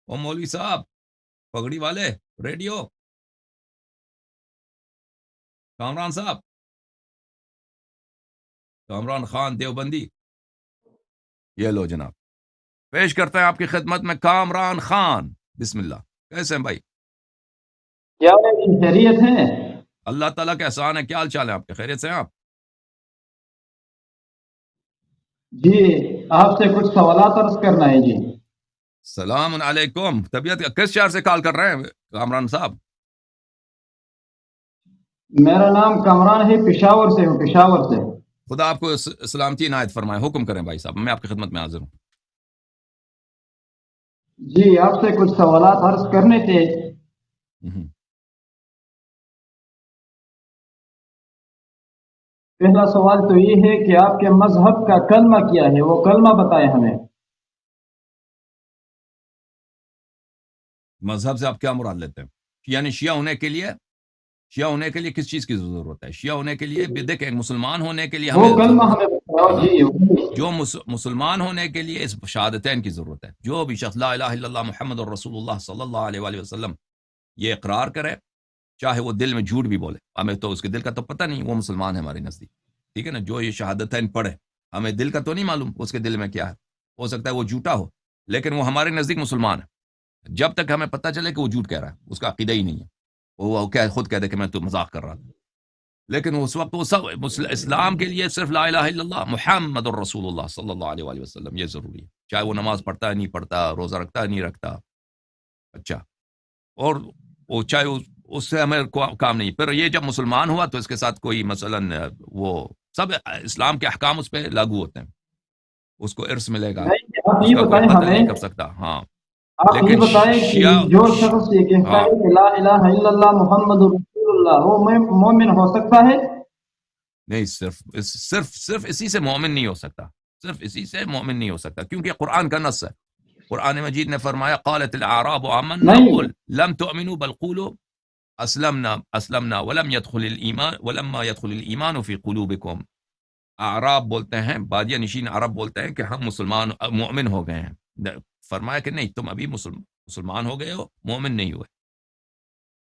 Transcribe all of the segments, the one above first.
او مولوی صاحب پگڑی والے ریڈیو، کامران صاحب، کامران خان دیوبندی، یہ لو جناب پیش کرتے ہیں آپ کی خدمت میں کامران خان، بسم اللہ۔ کیسے ہیں بھائی؟ کیا خیریت ہے؟ اللہ تعالیٰ کا احسان ہے۔ کیا حال چال ہے آپ کے؟ خیریت سے ہیں آپ؟ جی آپ سے کچھ سوالات عرض کرنا ہے جی۔ السلام علیکم۔ طبیعت کس شہر سے کال کر رہے ہیں کامران صاحب؟ میرا نام کامران ہے، پشاور سے ہوں، پشاور سے۔ خدا آپ کو سلامتی عنایت فرمائے۔ حکم کریں بھائی صاحب، میں آپ کی خدمت میں حاضر ہوں۔ جی آپ سے کچھ سوالات عرض کرنے تھے۔ پہلا سوال تو یہ ہے کہ آپ کے مذہب کا کلمہ کیا ہے، وہ کلمہ بتائیں ہمیں۔ مذہب سے آپ کیا مراد لیتے ہیں؟ یعنی شیعہ ہونے کے لیے کس چیز کی ضرورت ہے؟ شیعہ ہونے کے لیے دیکھیں، مسلمان ہونے کے لیے وہ ہمیں کلمہ ہمیں بتاؤ جی۔ جو مسلمان ہونے کے لیے اس شہادتین کی ضرورت ہے۔ جو بھی شخص لا الہ الا اللہ محمد الرسول اللہ صلی اللہ علیہ وآلہ وسلم یہ اقرار کرے، چاہے وہ دل میں جھوٹ بھی بولے، ہمیں تو اس کے دل کا تو پتہ نہیں، وہ مسلمان ہے ہماری نزدیک، ٹھیک ہے نا؟ جو یہ شہادتین پڑھے، ہمیں دل کا تو نہیں معلوم اس کے دل میں کیا ہے، ہو سکتا ہے وہ جھوٹا ہو، لیکن وہ ہمارے نزدیک مسلمان ہے۔ جب تک ہمیں پتہ چلے کہ وہ جھوٹ کہہ رہا ہے، اس کا عقیدہ ہی نہیں ہے، وہ خود کہہ دے کہ میں تو مذاق کر رہا تھا، لیکن اس وقت وہ سب اسلام کے لیے صرف لا الہ الا اللہ محمد الرسول اللہ صلی اللہ علیہ وآلہ وسلم یہ ضروری ہے، چاہے وہ نماز پڑھتا ہے نہیں پڑھتا، روزہ رکھتا ہے نہیں رکھتا، اچھا، اور وہ چاہے اس سے ہمیں کام نہیں۔ پھر یہ جب مسلمان ہوا تو اس کے ساتھ کوئی مثلاً وہ سب اسلام کے احکام اس پہ لاگو ہوتے ہیں، اس کو ارث ملے گا، آپ اس یہ کا کوئی بتائیں قتل نہیں ہمیں، کر سکتا، ہاں۔ آپ یہ لیکن بتائیں کہ جو شخص یہ کہتا ہاں ہے کہ لا الہ الا اللہ محمد رسول اللہ، وہ مومن ہو سکتا ہے؟ نہیں، صرف اسی سے مومن نہیں ہو سکتا، صرف اسی سے مومن نہیں ہو سکتا، کیونکہ قرآن کا نص ہے۔ قرآن مجید نے فرمایا قالت الاعراب آمنا نہیں، قل لم تؤمنوا بل قولوا اسلمنا ولما يدخل الایمان فی قلوبکم۔ اعراب بولتے ہیں، بادیہ نشین عرب بولتے ہیں کہ ہم مومن ہو گئے ہیں، فرمایا کہ نہیں، تم ابھی مسلمان ہو گئے ہو، مومن نہیں ہوئے۔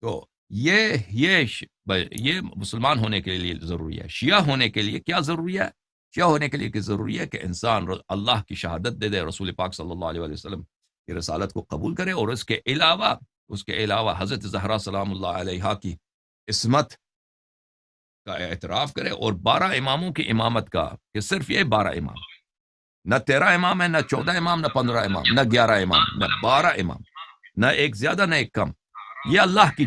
تو یہ مسلمان ہونے کے لیے ضروری ہے۔ شیعہ ہونے کے لیے کیا ضروری ہے؟ شیعہ ہونے کے لیے ضروری ہے کہ انسان اللہ کی شہادت دے دے، رسول پاک صلی اللہ علیہ وسلم کی رسالت کو قبول کرے، اور اس کے علاوہ حضرت زہرا سلام اللہ علیہا کی عصمت کا اعتراف کرے، اور 12 اماموں کی امامت کا، کہ صرف یہ 12 امام، نہ 13 امام ہے، نہ 14 امام، نہ 15 امام، نہ 11 امام، نہ 12 امام، نہ ایک زیادہ نہ ایک کم، یہ اللہ کی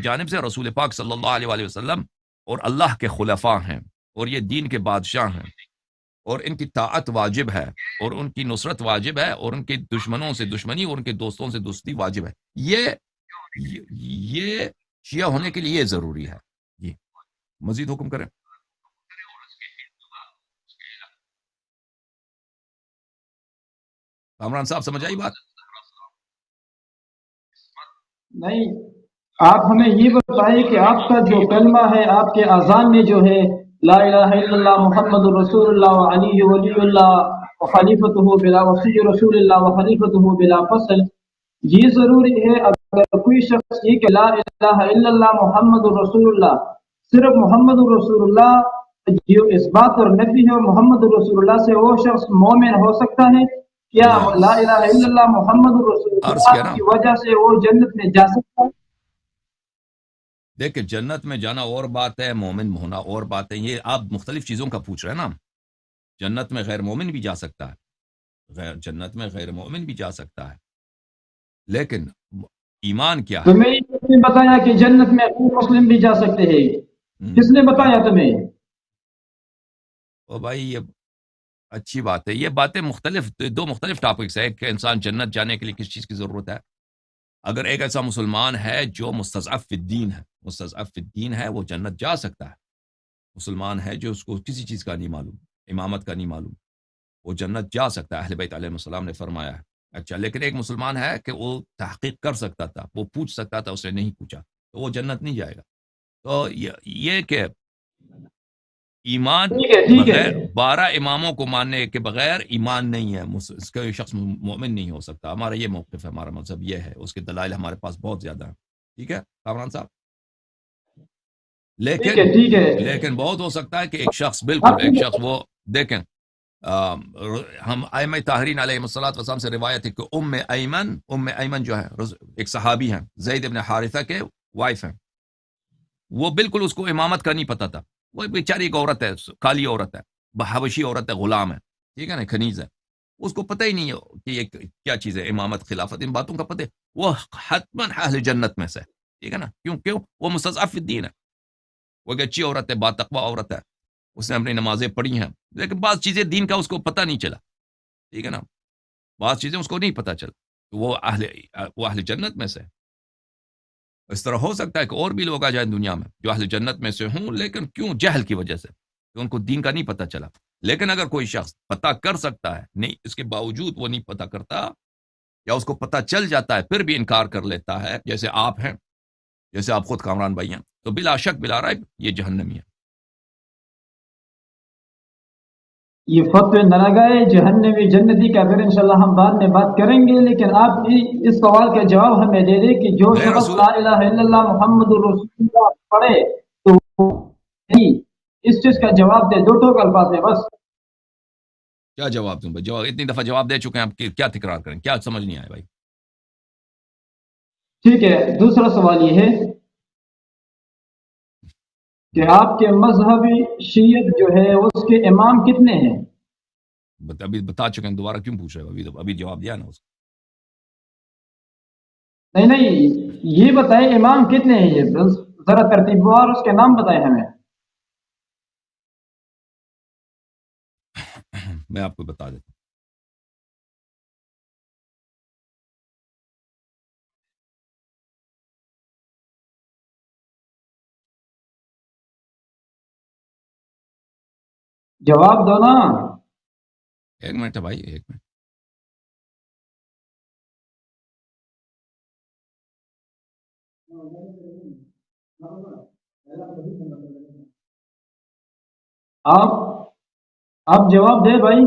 جانب سے رسول پاک صلی اللہ علیہ وآلہ وسلم اور اللہ کے خلفاء ہیں، اور یہ دین کے بادشاہ ہیں، اور ان کی طاعت واجب ہے، اور ان کی نصرت واجب ہے، اور ان کے دشمنوں سے دشمنی اور ان کے دوستوں سے دوستی واجب ہے۔ یہ شیعہ ہونے کے لیے یہ ضروری ہے۔ جی مزید حکم کریں۔ کامران صاحب سمجھ آئی بات؟ نہیں، آپ ہمیں یہ بتائیں کہ آپ کا جو کلمہ ہے، آپ کے اذان میں جو ہے لا الہ الا اللہ محمد رسول اللہ علی ولی اللہ وخلیفتہ بلا وصی رسول اللہ وخلیفتہ بلا فصل، یہ ضروری ہے؟ اگر کوئی شخص یہ کہ لا الہ الا اللہ محمد رسول اللہ، صرف محمد رسول اللہ جو اس بات اور نفی ہے محمد رسول اللہ سے، وہ شخص مومن ہو سکتا ہے کیا؟ لا الہ الا اللہ محمد رسول عرض کیا اللہ نا، کی وجہ سے وہ جنت میں جا سکتا ہے؟ دیکھیں جنت میں جانا اور بات ہے، مومن ہونا اور بات ہے، یہ آپ مختلف چیزوں کا پوچھ رہے ہیں نا۔ جنت میں غیر مومن بھی جا سکتا ہے، جنت میں غیر مومن بھی جا سکتا ہے، لیکن ایمان کیا ہے؟ تمہیں کس نے بتایا کہ جنت میں غیر مسلم بھی جا سکتے ہیں؟ کس نے بتایا تمہیں؟ او بھائی یہ اچھی بات ہے، یہ باتیں دو مختلف ٹاپکس ہے کہ انسان جنت جانے کے لیے کس چیز کی ضرورت ہے۔ اگر ایک ایسا مسلمان ہے جو مستضعف فی الدین ہے، وہ جنت جا سکتا ہے۔ مسلمان ہے جو اس کو کسی چیز کا نہیں معلوم، امامت کا نہیں معلوم، وہ جنت جا سکتا ہے، اہل بیت علیہ السلام نے فرمایا ہے۔ اچھا، لیکن ایک مسلمان ہے کہ وہ تحقیق کر سکتا تھا، وہ پوچھ سکتا تھا، اس نے نہیں پوچھا، تو وہ جنت نہیں جائے گا۔ تو یہ کہ ایمان ٹھیک ہے بغیر 12 اماموں کو ماننے کے بغیر ایمان نہیں ہے، اس کا شخص مومن نہیں ہو سکتا. ہمارا یہ موقف ہے، ہمارا مذہب یہ ہے. اس کے دلائل ہمارے پاس بہت زیادہ ہیں. ٹھیک ہے کامران صاحب. ٹھیک ہے لیکن بہت ہو سکتا ہے کہ ایک شخص اب بالکل ایک شخص وہ دیکھیں ہم ائمہ طاہرین علیہ الصلوۃ والسلام سے روایت ہے کہ ام ایمن جو ہے ایک صحابی ہیں، زید ابن حارثہ کے وائف ہیں. وہ بالکل اس کو امامت کا نہیں پتا تھا. وہ بیچاری ایک عورت ہے، کالی عورت ہے، حبشی عورت ہے، غلام ہے، ٹھیک ہے نا، کنیز ہے. اس کو پتہ ہی نہیں ہے کہ یہ کیا چیز ہے، امامت خلافت، ان باتوں کا پتہ ہے. وہ حتماً اہل جنت میں سے، ٹھیک ہے نا. کیوں وہ مستضعف فی الدین ہے. وہ ایک اچھی عورت ہے، باتقوی عورت ہے، اس نے اپنی نمازیں پڑھی ہیں، لیکن بعض چیزیں دین کا اس کو پتہ نہیں چلا. ٹھیک ہے نا، بعض چیزیں اس کو نہیں پتہ چلا. وہ اہل جنت میں سے. اس طرح ہو سکتا ہے کہ اور بھی لوگ آ جائیں دنیا میں جو اہل جنت میں سے ہوں، لیکن کیوں؟ جہل کی وجہ سے، کہ ان کو دین کا نہیں پتہ چلا. لیکن اگر کوئی شخص پتہ کر سکتا ہے، نہیں اس کے باوجود وہ نہیں پتہ کرتا، یا اس کو پتہ چل جاتا ہے پھر بھی انکار کر لیتا ہے، جیسے آپ ہیں، جیسے آپ خود کامران بھائی ہیں، تو بلا شک بلا ریب یہ جہنمی ہے. یہ فتوی نہ لگائے جہنمی جنتی کا پھر انشاءاللہ ہم بعد میں بات کریں گے، لیکن آپ اس سوال کا جواب ہمیں دے دیں کہ جو میں شخص رسول لا الہ الا اللہ محمد الرسول اللہ پڑھے تو وہ نہیں. اس چیز کا جواب دے، دو ٹوک الفاظ ہے بس. کیا جواب دوں بھائی؟ جواب اتنی دفعہ جواب دے چکے ہیں، آپ کیا تکرار کریں؟ کیا سمجھ نہیں آئے بھائی؟ ٹھیک ہے، دوسرا سوال یہ ہے کہ آپ کے مذہبی شیعت جو ہے اس کے امام کتنے ہیں؟ ابھی بتا چکے ہیں، دوبارہ کیوں پوچھ رہے ہو؟ ابھی جواب دیا نا اس کو. نہیں یہ بتائیں امام کتنے ہیں، یہ ذرا ترتیب وار اس کے نام بتائیں ہمیں. میں آپ کو بتا دیتا ہوں. جواب دو نا. ایک منٹ ہے بھائی، ایک منٹ. آپ آپ جواب دے بھائی.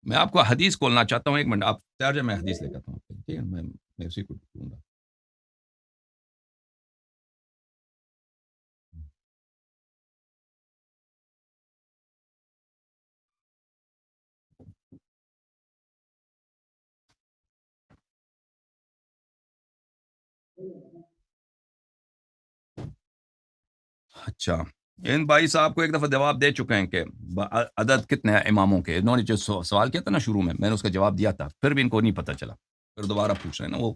میں آپ کو حدیث کھولنا چاہتا ہوں، ایک منٹ آپ تیار جائیں، میں حدیث لے کر آتا ہوں. ٹھیک ہے، میں اسی کو ڈھونڈوں گا. اچھا، ان بھائی صاحب کو ایک دفعہ جواب دے چکے ہیں کہ عدد کتنے ہیں اماموں کے. انہوں نے جو سوال کیا تھا نا شروع میں نے اس کا جواب دیا تھا، پھر بھی ان کو نہیں پتہ چلا، پھر دوبارہ پوچھ رہے ہیں نا. وہ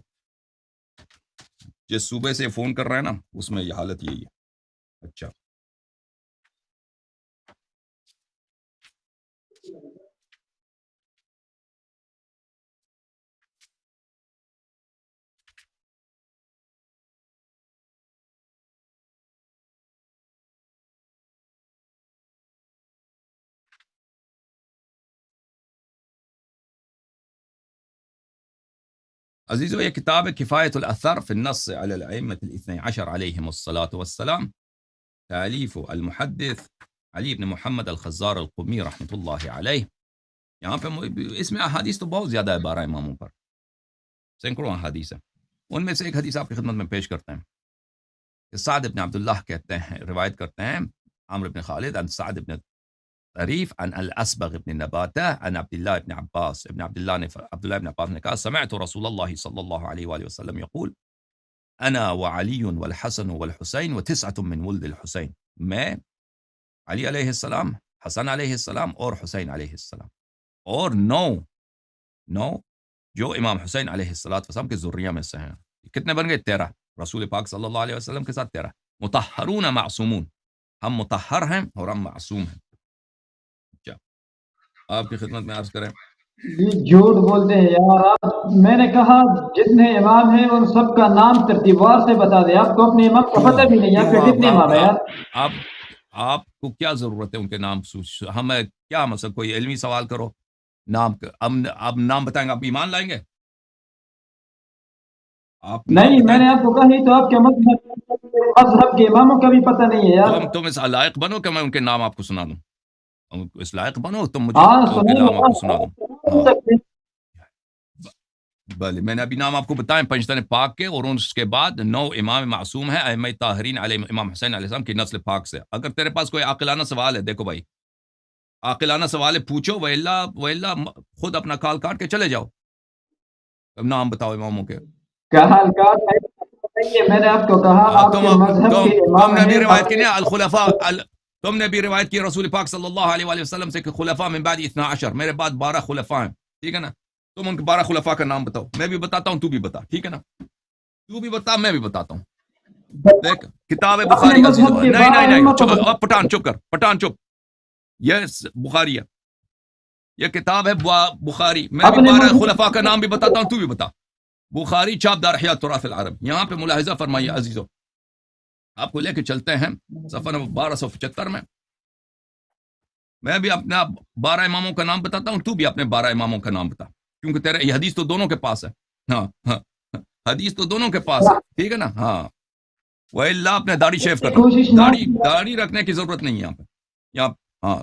جس صوبے سے فون کر رہے ہیں نا، اس میں یہ حالت یہی ہے. اچھا، عزیزو، یہ کتاب ہے کفایت الاثر فی النص علی الائمة الاثنی عشر علیہم الصلاة والسلام، تالیف المحدث علی بن محمد الخزار القمی رحمۃ اللہ علیہ. یہاں پہ اس میں احادیث تو بہت زیادہ ہے، 12 اماموں پر سینکڑوں احادیث ہیں. ان میں سے ایک حدیث آپ کی خدمت میں پیش کرتے ہیں کہ سعد بن عبداللہ کہتے ہیں، روایت کرتے ہیں عمرو بن خالد عن سعد بن طریف عن الاسبغ بن نباتہ عن عبداللہ بن عباس. عبداللہ بن عباس نے کہا سمعت رسول اللہ صلی اللہ علیہ وآلہ وسلم یقول انا وعلی والحسن والحسین وتسعة من ولد الحسین. میں، علی علیہ السلام، حسن علیہ السلام اور حسین علیہ السلام، اور نو جو امام حسین علیہ السلام کے ذریہ میں سے ہیں. کتنے بن گئے؟ 13. رسول پاک صلی اللہ علیہ وسلم کے ساتھ 13. مطہرون معصومون، ہم مطہر ہیں اور ہم معصوم ہیں. کیا آپ کی خدمت میں عرض کریں جی جھوٹ بولتے ہیں یار آپ. میں نے کہا جتنے امام ہیں ان سب کا نام ترتیبوار سے بتا دیں. آپ کو اپنے امام کا کیوں پتہ بھی نہیں. آپ کیوں کے کتنے امام ہیں یار؟ آپ آپ کو کیا ضرورت ہے ان کے نام ہمیں کیا مثلا کوئی علمی سوال کرو نام اب نام بتائیں گے آپ ایمان لائیں گے آپ نام نہیں میں بتائیں نے آپ کو کہا ہی تو آپ کے مذہب کے اماموں کا بھی پتہ نہیں ہے یار. تم اس لائق بنو کہ میں ان کے نام آپ کو سنا دوں اس لائق بنو تم مجھے ہاں ان کے سنائیں نام آپ کو سنا دوں گے ہاں سکتے ہیں. بھلے میں نے ابھی نام آپ کو بتائیں پنجتن پاک کے اور اس کے بعد 9 امام معصوم ہیں ائمہ طاہرین علیہ امام حسین علیہ السلام کی نسل پاک سے. اگر تیرے پاس کوئی عاقلانہ سوال ہے دیکھو بھائی عاقلانہ سوال ہے پوچھو وإلا خود اپنا کال کاٹ کے چلے جاؤ. اب نام بتاؤ اماموں کے. کہال کا بتائیے. میں نے آپ کو کہا آپ کے مذہب کے تم امام نے بھی ہیں روایت کی آپ. نا تم نے بھی روایت کی رسول پاک صلی اللہ علیہ وآلہ وسلم سے کہ خلفاء من بعد 12 میرے بعد 12 خلفاء ہیں ٹھیک ہے نا. تم ان کے 12 خلفاء کا نام بتاؤ. میں بھی بتاتا ہوں تو بھی بتا ٹھیک ہے نا. تو بھی بتا میں بھی بتاتا ہوں. دیکھ کتاب اپنے بخاری عزیز مذہب کے نہیں 12 نہیں نہیں ائمہ تو بتا. پٹھان چپ کر پٹھان چپ. یہ بخاری ہے یہ کتاب ہے بخاری. میں بھی اپنے 12 مذہب خلفاء کا نام بھی بتاتا ہوں تو بھی بتا. بخاری چاپ دار احیاء تراث العرب. یہاں پہ ملاحظہ فرمائیے عزیزو آپ کو لے کے چلتے ہیں صفحہ نمبر 1275 میں بھی اپنا 12 اماموں کا نام بتاتا ہوں تو بھی اپنے 12 اماموں کا نام بتا کیونکہ تیرے یہ حدیث تو دونوں کے پاس ہے. ہاں حدیث تو دونوں کے پاس ہے ٹھیک ہے نا. ہاں وإلا اپنے داڑھی شیف کرنا. کوشش نہ داڑھی رکھنے کی ضرورت نہیں ہے یہاں پہ یہاں. ہاں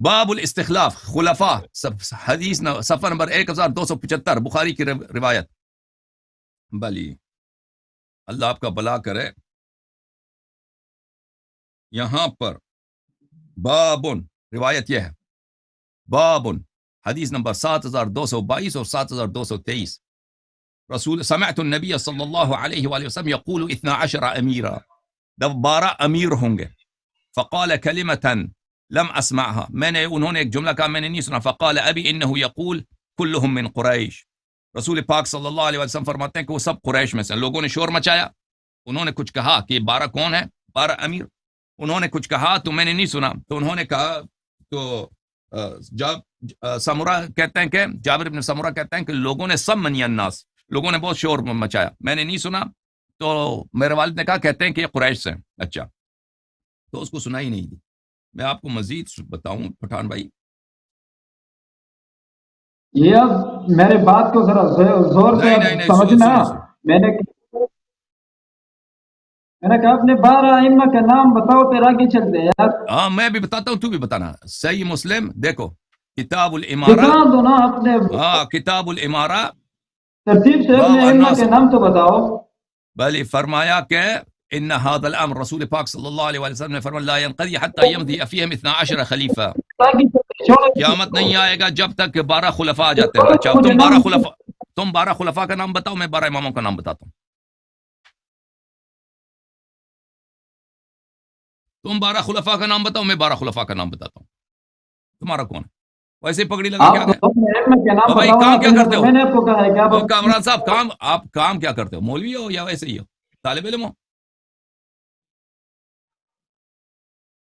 باب الاستخلاف خلفاء حدیث صفحہ نمبر 1275 بخاری کی روایت. بلی اللہ آپ کا بلا کرے. یہاں پر بابن روایت یہ ہے بابن حدیث نمبر 7222 اور 7223 رسول سمعت النبی صلی اللہ علیہ وآلہ وسلم یقول 12 امیرا 12 امیر ہوں گے. فقال کلمتا لم اسمعها انہوں نے ایک جملہ کہا میں نے نہیں سنا. فقال ابی انه یقول كلهم من قریش. رسول پاک صلی اللہ علیہ وسلم فرماتے ہیں کہ وہ سب قریش میں سے. لوگوں نے شور مچایا انہوں نے کچھ کہا کہ 12 کون ہے 12 امیر. انہوں نے کچھ کہا تو میں نے نہیں سنا. تو انہوں نے کہا تو سمورہ کہتے ہیں کہ جابر بن سمورہ کہتے ہیں کہ لوگوں نے سب منی الناس لوگوں نے بہت شور مچایا میں نے نہیں سنا. تو میرے والد نے کہا کہتے ہیں کہ یہ قریش سے. اچھا تو اس کو سنائی نہیں دی. میں آپ کو مزید بتاؤں پٹھان بھائی یہ اب میرے بات کو ذرا زور سے نہیں سمجھنا. میں نے کہا اپنے 12 ائمہ کا نام بتاؤ پھر آگے چلتے ہیں یار. ہاں میں بھی بتاتا ہوں تو بھی بتانا. صحیح مسلم دیکھو کتاب الامارہ. دکان دو نا اپنے ہاں کتاب الامارہ ترتیب سے اپنے باب ائمہ الناس. کے نام تو بتاؤ. بلی فرمایا کہ ان هذا الامر رسول پاک صلی اللہ علیہ وسلم نے فرمایا لا ينقضي حتى يمضي فيهم 12 خلیفہ. قیامت نہیں آئے گا جب تک کہ 12 خلفاء آ جاتے ہیں. اچھا تم 12 خلفاء کا نام بتاؤ میں 12 اماموں کا نام بتاتا ہوں. تم 12 خلفاء کا نام بتاؤ میں 12 خلفاء کا نام بتاتا ہوں. تمہارا کون ہے ویسے پگڑی لگا کیا گئے بھائی کام کیا کرتے ہو. میں نے آپ کو کہا ہے کہ آپ کامران صاحب آپ کام کیا کرتے ہو مولوی ہو یا ویسے ہی ہو طالب علم ہو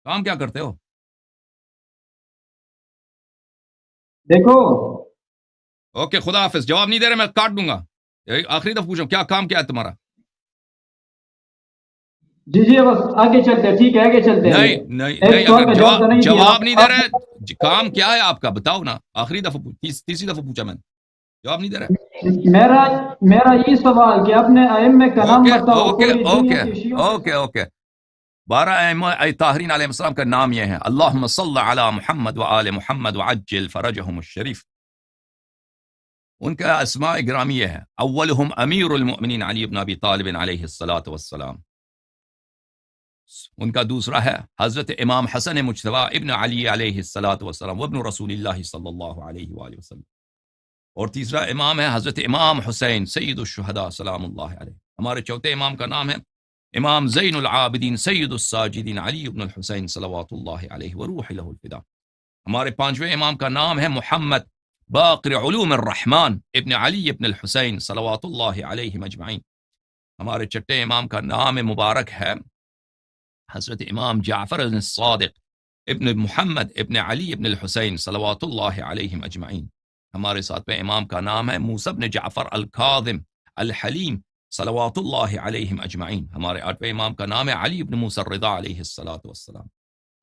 کام کیا کرتے ہو. دیکھو اوکے خدا حافظ. جواب نہیں دے رہے میں کاٹ دوں گا. آخری دفعہ پوچھو کیا کام کیا ہے تمہارا. جی بس آگے چلتے ہیں. ٹھیک ہے آگے چلتے ہیں. نہیں اگر جواب نہیں دے رہے کام کیا ہے آپ کا بتاؤ نا. آخری دفعہ تیسری دفعہ پوچھا میں نے جواب نہیں دے رہے. میرا یہ سوال کہ اپنے ائمہ کا نام بتاؤ. اوکے 12 ائمہ طاہرین علیہ السلام کا نام یہ ہے اللہم صل علی محمد وآل محمد وعجل فرجہم الشریف. ان کا اسماء گرامی یہ ہے اولہم امیر المؤمنین علی بن ابی طالب علیہ السلام. ان کا دوسرا ہے حضرت امام حسن مجتبی ابن علی علیہ السلام وابن رسول اللہ صلی اللہ علیہ وآلہ وسلم. اور تیسرا امام ہے حضرت امام حسین سید الشہداء سلام اللہ علیہ. ہمارے چوتھے امام کا نام ہے امام زین العابدین سید الساجدین علی ابن الحسین صلوات اللہ علیہ وروح لہ الفدا. ہمارے پانچویں امام کا نام ہے محمد باقر علوم الرحمن ابن علی ابن الحسین صلوات اللہ علیہ مجمعین. ہمارے چھٹے امام کا نام مبارک ہے حضرت امام جعفر الصادق ابن محمد ابن علی ابن الحسین صلوات اللہ علیہم اجمعین. ہمارے ساتھ میں امام کا نام ہے موسیٰ بن جعفر الکاظم الحلیم صلوات اللہ علیہم اجمعین. ہمارے 8ویں امام کا نام ہے علی ابن موسیٰ الرضا علیہ السلام.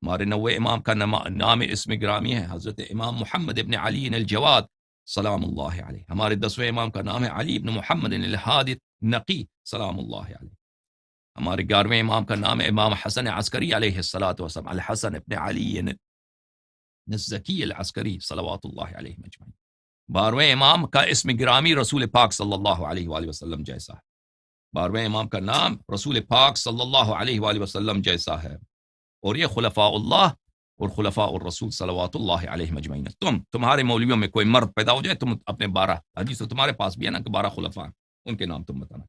ہمارے 9ویں امام کا نام اسم گرامی ہے حضرت امام محمد ابن علی الجواد سلام اللہ علیہ. ہمارے 10ویں امام کا نام ہے علی ابن محمد الہادی نقی سلام اللہ علیہ. ہمارے 11ویں امام کا نام ہے امام حسن عسکری علیہ السلام الحسن ابن علی الزکی العسکری صلوات اللہ علیہ اجمعین. 12ویں امام کا اسم گرامی رسول پاک صلی اللہ علیہ وآلہ وسلم جیسا ہے. 12ویں امام کا نام رسول پاک صلی اللہ علیہ وآلہ وسلم جیسا ہے. اور یہ خلفاء اللہ اور خلفاء الرسول صلوات اللہ علیہ اجمعین. تمہارے مولویوں میں کوئی مرد پیدا ہو جائے، تم اپنے 12 حدیث تمہارے پاس بھی ہے نا کہ 12 خلفاء، ان کے نام تم بتانا.